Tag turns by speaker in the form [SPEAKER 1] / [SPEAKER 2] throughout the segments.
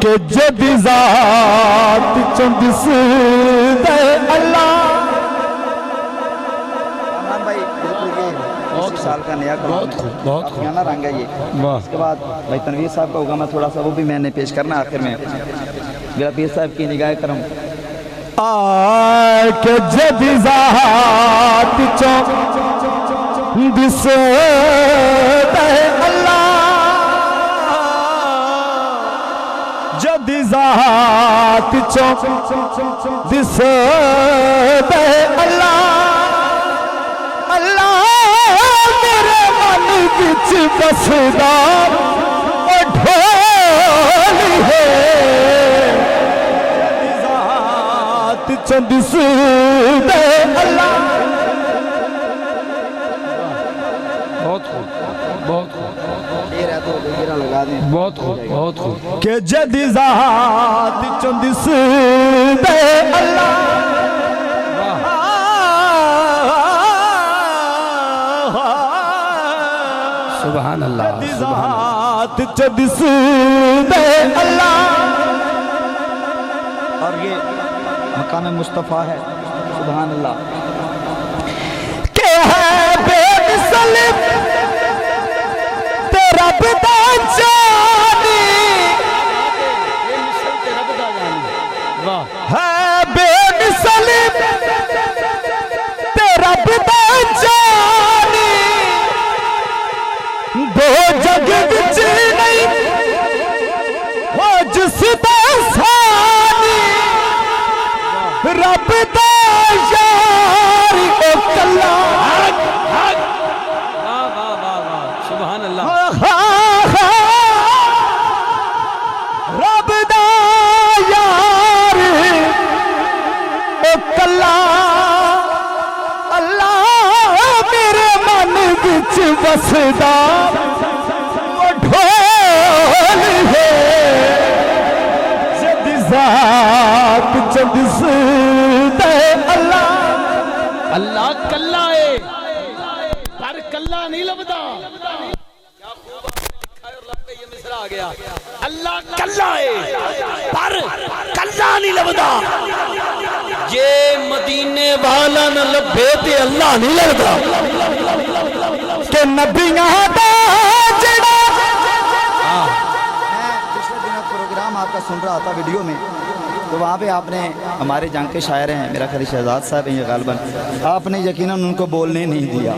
[SPEAKER 1] کہ جد ذات چند دے اللہ
[SPEAKER 2] سال کا نیا بہت گانا رنگ ہے یہ. اس کے بعد بھائی تنویر صاحب کا ہوگا میں تھوڑا سا وہ بھی میں نے پیش کرنا آخر میں. میرا پیر صاحب کی نگاہ کرم
[SPEAKER 1] کہ جد ذات چند دے اللہ جد ذات چند دے اللہ بچ بسدا ڈھول ہے ذات چند دے اللہ.
[SPEAKER 3] بہت خوب بہت خوب
[SPEAKER 2] یہ رہا تو گرا لگا دیں.
[SPEAKER 3] بہت خوب بہت خوب.
[SPEAKER 1] کہ جد ذات چند دے اللہ
[SPEAKER 3] سبحان اللہ
[SPEAKER 1] ذات چند دے اللہ.
[SPEAKER 2] اور یہ مقام مصطفیٰ ہے. سبحان اللہ.
[SPEAKER 1] کہ ہے بے مثل تیرا بدا جانی ہے بے مثل تیرا بدا جانی دو جگ وچ نہیں ہو جس دا ثانی رب دا یار او کلا
[SPEAKER 3] سبحان اللہ.
[SPEAKER 1] رب دا یار او کلا اللہ میرے من وچ وسدا ڈھول ہے جد ذات چند دے اللہ.
[SPEAKER 3] اللہ کلا ہے پر کلا نہیں لبدا. اللہ کلا ہے پر کلا نہیں لبدا. جے مدینے والا نہ لبے تے اللہ نہیں لبدا.
[SPEAKER 1] کہ نبیاں دا جڑا
[SPEAKER 2] میں پچھلے دنوں پروگرام آپ کا سن رہا تھا ویڈیو میں تو وہاں پہ آپ نے ہمارے جنگ کے شاعر ہیں میرا خیال شہزاد صاحب ہیں یہ غالباً آپ نے یقیناً ان کو بولنے نہیں دیا.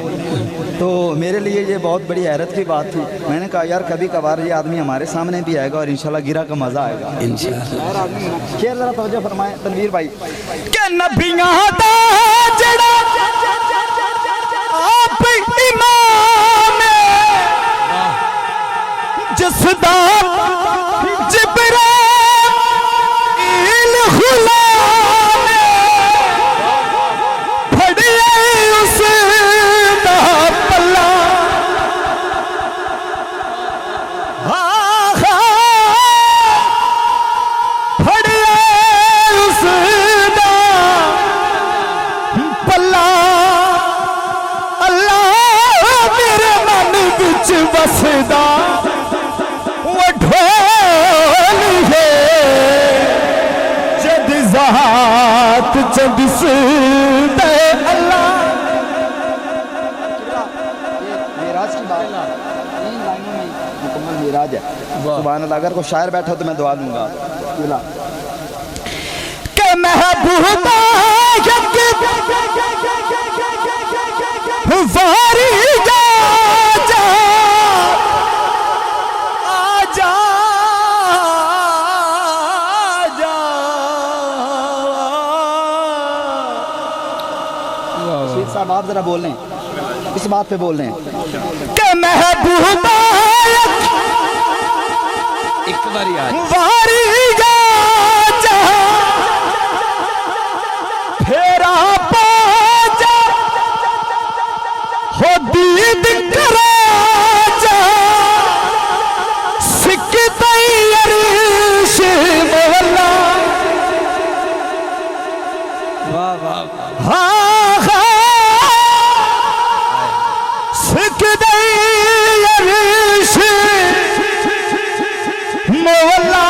[SPEAKER 2] تو میرے لیے یہ بہت بڑی حیرت کی بات تھی. میں نے کہا یار کبھی کبھار یہ آدمی ہمارے سامنے بھی آئے گا اور انشاءاللہ گرا کا مزہ آئے گا انشاءاللہ. شعر ذرا توجہ فرمائیں تنویر بھائی.
[SPEAKER 1] کہ نبیاں دا جڑا آپ امام جس دا جبرائیل غلام پھڑیے اس دا پلا پھڑیے اس دا پلا اللہ میرے من وچ وسدا وہ ڈھول ہے جد ذات چند دے اللہ.
[SPEAKER 2] میراج کی بات 3 لائنوں میں مکمل میراج ہے. سبحان اللہ. اگر کوئی شاعر بیٹھا تو میں دعا دوں گا.
[SPEAKER 1] کہ محبوبہ یک واری جا جا آجا جا.
[SPEAKER 2] شیر صاحب آپ ذرا بول لیں اس بات پہ بول لیں.
[SPEAKER 1] کہ محبوبہ
[SPEAKER 3] ایک باری آج
[SPEAKER 1] واری جا جا پھیرا پا جا ہو دید کرا جا سکتا عرش مولا.
[SPEAKER 3] واہ واہ
[SPEAKER 1] ہاں سکتا عرش مولا